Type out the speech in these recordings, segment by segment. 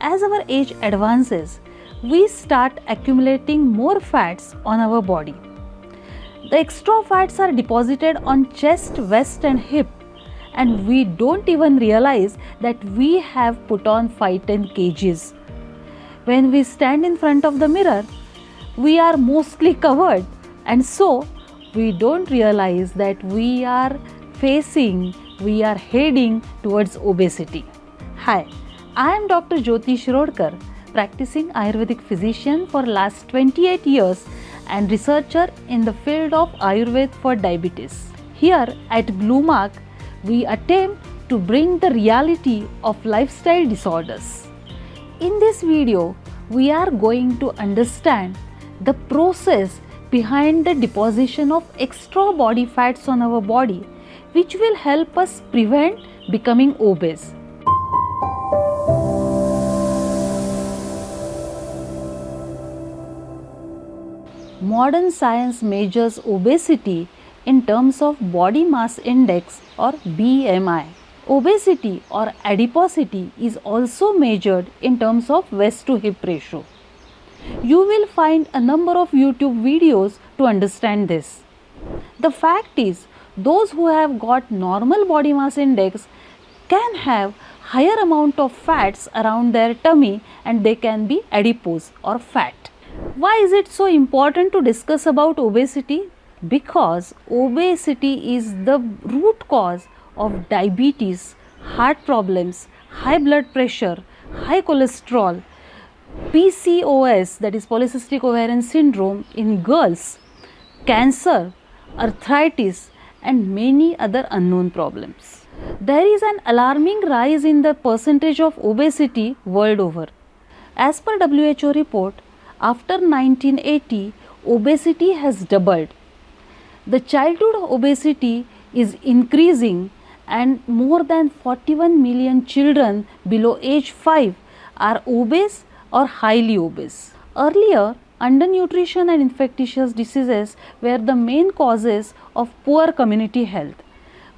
As our age advances, we start accumulating more fats on our body. The extra fats are deposited on chest, waist and hip, and we don't even realize that we have put on 5-10 kgs. When we stand in front of the mirror, we are mostly covered, and so we don't realize that we are heading towards obesity. Hi, I am Dr. Jyoti Shirodkar, practicing Ayurvedic physician for last 28 years and researcher in the field of Ayurveda for diabetes. Here at Bluemark, we attempt to bring the reality of lifestyle disorders. In this video, we are going to understand the process behind the deposition of extra body fats on our body, which will help us prevent becoming obese. Modern science measures obesity in terms of body mass index or BMI. Obesity or adiposity is also measured in terms of waist to hip ratio. You will find a number of YouTube videos to understand this. The fact is, those who have got normal body mass index can have higher amount of fats around their tummy and they can be adipose or fat. Why is it so important to discuss about obesity? Because obesity is the root cause of diabetes, heart problems, high blood pressure, high cholesterol, PCOS, that is polycystic ovarian syndrome in girls, cancer, arthritis and many other unknown problems. There is an alarming rise in the percentage of obesity world over. As per WHO report, after 1980, obesity has doubled. The childhood obesity is increasing and more than 41 million children below age 5 are obese or highly obese. Earlier, undernutrition and infectious diseases were the main causes of poor community health.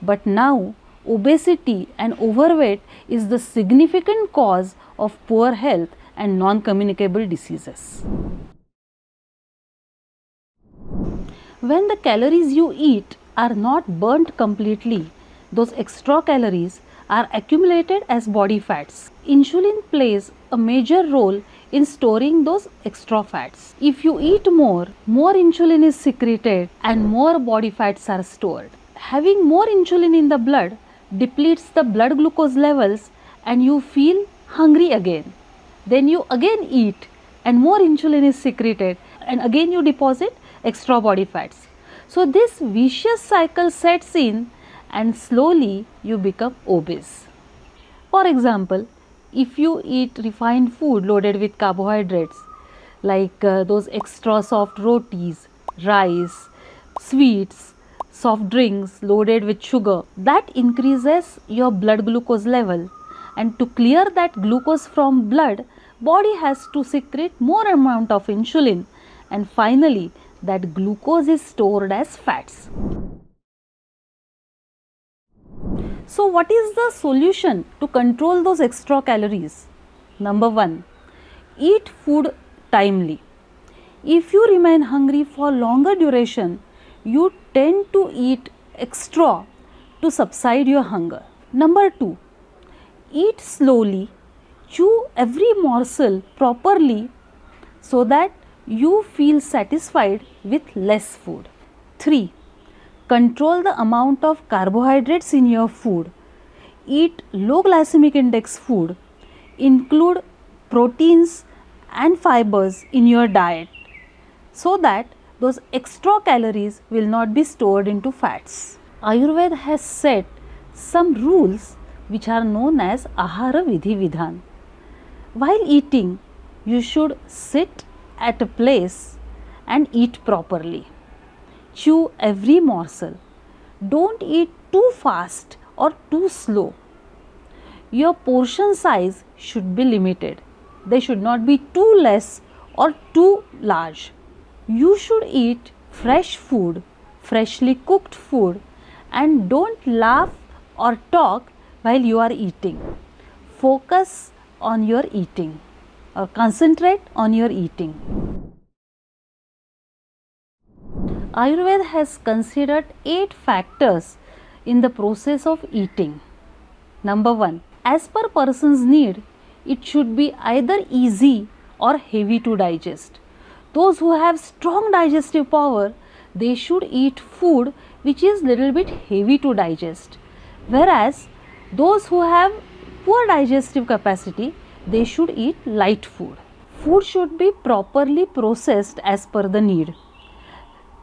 But now, obesity and overweight is the significant cause of poor health and non-communicable diseases. When the calories you eat are not burnt completely, those extra calories are accumulated as body fats. Insulin plays a major role in storing those extra fats. If you eat more insulin is secreted and more body fats are stored. Having more insulin in the blood depletes the blood glucose levels and you feel hungry again. Then you again eat and more insulin is secreted and again you deposit extra body fats. So this vicious cycle sets in and slowly you become obese. For example, if you eat refined food loaded with carbohydrates like those extra soft rotis, rice, sweets, soft drinks loaded with sugar, that increases your blood glucose level, and to clear that glucose from blood, body has to secrete more amount of insulin and finally that glucose is stored as fats. So what is the solution to control those extra calories? Number 1, eat food timely. If you remain hungry for longer duration, you tend to eat extra to subside your hunger. Number 2, eat slowly, chew every morsel properly so that you feel satisfied with less food. 3, control the amount of carbohydrates in your food. Eat low glycemic index food. Include proteins and fibers in your diet so that those extra calories will not be stored into fats. Ayurveda has set some rules which are known as Ahara Vidhi Vidhan. While eating, you should sit at a place and eat properly. Chew every morsel. Don't eat too fast or too slow. Your portion size should be limited. They should not be too less or too large. You should eat fresh food, freshly cooked food, and don't laugh or talk while you are eating. Focus on your eating or concentrate on your eating. Ayurveda has considered 8 factors in the process of eating. Number 1. As per person's need, it should be either easy or heavy to digest. Those who have strong digestive power, they should eat food which is little bit heavy to digest. Whereas those who have poor digestive capacity, they should eat light food. Food should be properly processed as per the need.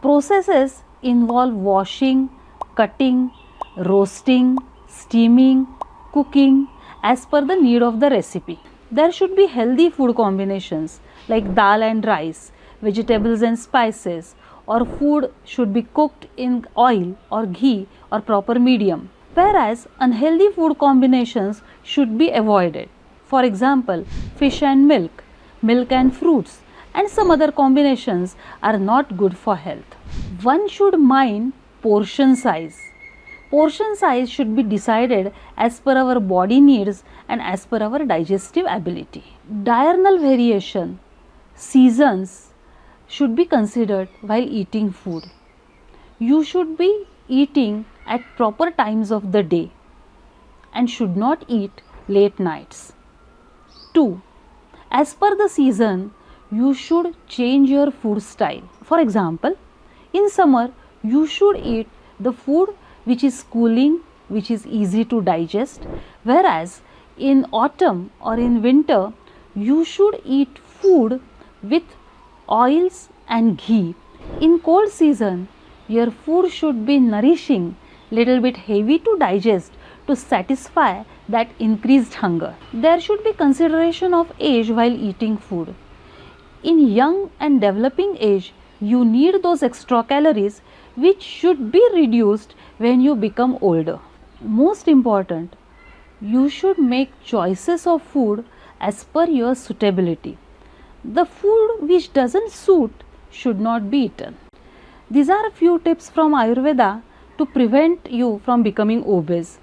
Processes involve washing, cutting, roasting, steaming, cooking as per the need of the recipe. There should be healthy food combinations like dal and rice, vegetables and spices, or food should be cooked in oil or ghee or proper medium. Whereas unhealthy food combinations should be avoided. For example, fish and milk, milk and fruits, and some other combinations are not good for health. One should mind portion size. Portion size should be decided as per our body needs and as per our digestive ability. Diurnal variation, seasons should be considered while eating food. You should be eating at proper times of the day and should not eat late nights. 2. As per the season, you should change your food style. For example, in summer, you should eat the food which is cooling, which is easy to digest, whereas in autumn or in winter, you should eat food with oils and ghee. In cold season, your food should be nourishing, little bit heavy to digest to satisfy that increased hunger. There should be consideration of age while eating food. In young and developing age, you need those extra calories which should be reduced when you become older. Most important, you should make choices of food as per your suitability. The food which doesn't suit should not be eaten. These are a few tips from Ayurveda to prevent you from becoming obese.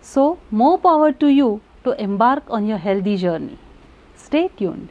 So, more power to you to embark on your healthy journey. Stay tuned.